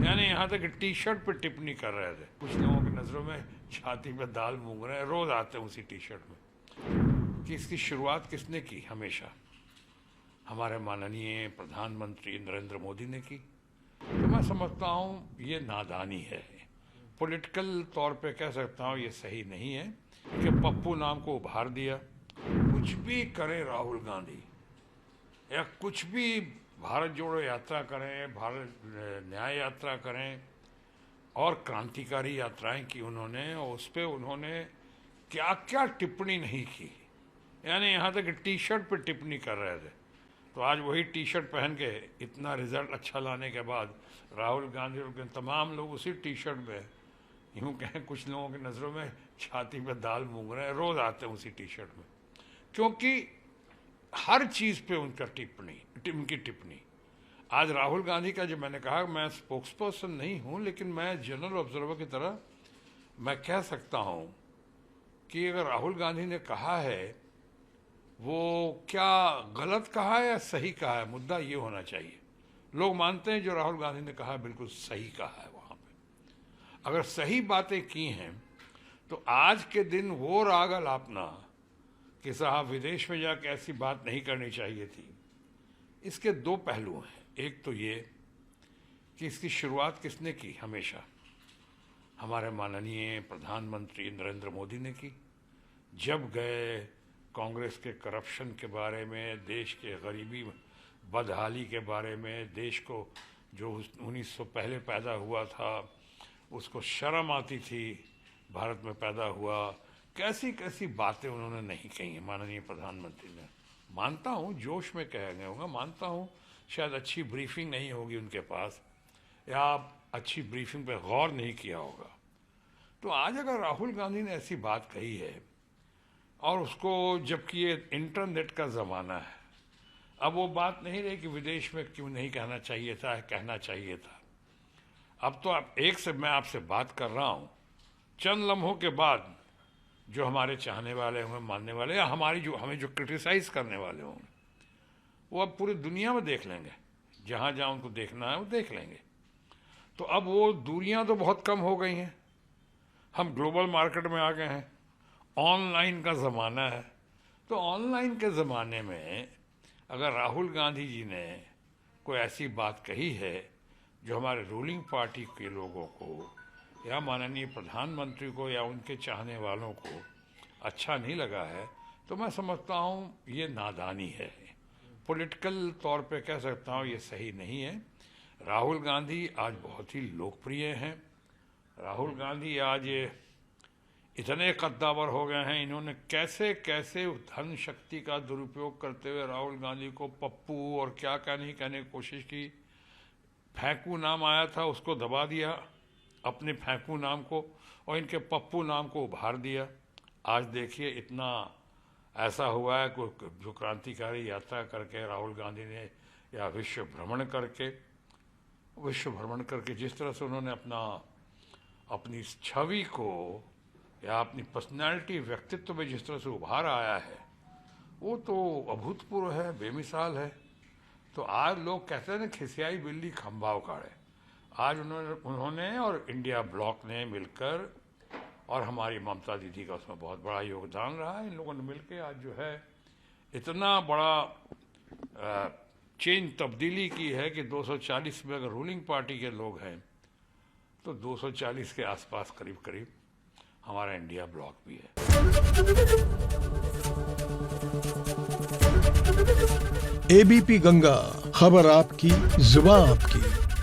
यानी यहाँ तक टी शर्ट पे टिप्पणी कर रहे थे। कुछ लोगों की नज़रों में छाती पे दाल मूंग रहे हैं, रोज आते हैं उसी टी शर्ट में। कि इसकी शुरुआत किसने की? हमेशा हमारे माननीय प्रधानमंत्री नरेंद्र मोदी ने की। तो मैं समझता हूँ ये नादानी है। पॉलिटिकल तौर पे कह सकता हूँ ये सही नहीं है कि पप्पू नाम को उभार दिया। कुछ भी करें राहुल गांधी या कुछ भी भारत जोड़ो यात्रा करें, भारत न्याय यात्रा करें और क्रांतिकारी यात्राएं की उन्होंने, और उस पर उन्होंने क्या क्या टिप्पणी नहीं की। यानी यहाँ तक टी शर्ट पे टिप्पणी कर रहे थे। तो आज वही टी शर्ट पहन के इतना रिजल्ट अच्छा लाने के बाद राहुल गांधी और तमाम लोग उसी टी शर्ट में, यूँ कहें कुछ लोगों की नज़रों में छाती पे दाल मूंग रहे हैं, रोज आते हैं उसी टी शर्ट में। क्योंकि हर चीज़ पे उनका उनकी टिप्पणी। आज राहुल गांधी का, जो मैंने कहा मैं स्पोक्स पर्सन नहीं हूँ, लेकिन मैं जनरल ऑब्जर्वर की तरह मैं कह सकता हूँ कि अगर राहुल गांधी ने कहा है वो क्या गलत कहा है या सही कहा है, मुद्दा ये होना चाहिए। लोग मानते हैं जो राहुल गांधी ने कहा बिल्कुल सही कहा है। वहाँ पे अगर सही बातें की हैं तो आज के दिन वो राग अलापना कि साहब विदेश में जाकर ऐसी बात नहीं करनी चाहिए थी, इसके दो पहलू हैं। एक तो ये कि इसकी शुरुआत किसने की? हमेशा हमारे माननीय प्रधानमंत्री नरेंद्र मोदी ने की। जब गए कांग्रेस के करप्शन के बारे में, देश के गरीबी बदहाली के बारे में, देश को जो 1900 पहले पैदा हुआ था उसको शर्म आती थी भारत में पैदा हुआ, कैसी कैसी बातें उन्होंने नहीं कही हैं माननीय प्रधानमंत्री ने। मानता हूँ जोश में कह गए होगा, मानता हूँ शायद अच्छी ब्रीफिंग नहीं होगी उनके पास, या अच्छी ब्रीफिंग पे गौर नहीं किया होगा। तो आज अगर राहुल गांधी ने ऐसी बात कही है, और उसको, जबकि ये इंटरनेट का ज़माना है, अब वो बात नहीं रही कि विदेश में क्यों नहीं कहना चाहिए था, कहना चाहिए था। अब तो आप एक से मैं आपसे बात कर रहा हूँ, चंद लम्हों के बाद जो हमारे चाहने वाले होंगे, मानने वाले, या हमारी जो हमें जो क्रिटिसाइज़ करने वाले होंगे, वो अब पूरी दुनिया में देख लेंगे। जहाँ जहाँ उनको देखना है वो देख लेंगे। तो अब वो दूरियाँ तो बहुत कम हो गई हैं, हम ग्लोबल मार्केट में आ गए हैं, ऑनलाइन का ज़माना है। तो ऑनलाइन के ज़माने में अगर राहुल गांधी जी ने कोई ऐसी बात कही है जो हमारे रूलिंग पार्टी के लोगों को या माननीय प्रधानमंत्री को या उनके चाहने वालों को अच्छा नहीं लगा है, तो मैं समझता हूँ ये नादानी है। पॉलिटिकल तौर पे कह सकता हूँ ये सही नहीं है। राहुल गांधी आज बहुत ही लोकप्रिय हैं। राहुल गांधी आज इतने कद्दावर हो गए हैं, इन्होंने कैसे कैसे धन शक्ति का दुरुपयोग करते हुए राहुल गांधी को पप्पू और क्या क्या नहीं कहने की कोशिश की। फेंकू नाम आया था उसको दबा दिया, अपने फेंकू नाम को, और इनके पप्पू नाम को उभार दिया। आज देखिए इतना ऐसा हुआ है कि जो क्रांतिकारी यात्रा करके राहुल गांधी ने, या विश्व भ्रमण करके जिस तरह से उन्होंने अपनी छवि को या अपनी पर्सनैलिटी, व्यक्तित्व में जिस तरह से उभार आया है, वो तो अभूतपूर्व है, बेमिसाल है। तो आज लोग कहते हैं ना, खिसियाई बिल्ली खंभा उखाड़े। आज उन्होंने और इंडिया ब्लॉक ने मिलकर, और हमारी ममता दीदी का उसमें बहुत बड़ा योगदान रहा है, इन लोगों ने मिलकर आज जो है इतना बड़ा चेंज, तब्दीली की है कि 240 में अगर रूलिंग पार्टी के लोग हैं तो 240 के आसपास करीब करीब हमारा इंडिया ब्लॉक भी है। एबीपी गंगा, खबर आपकी, जुबान आपकी।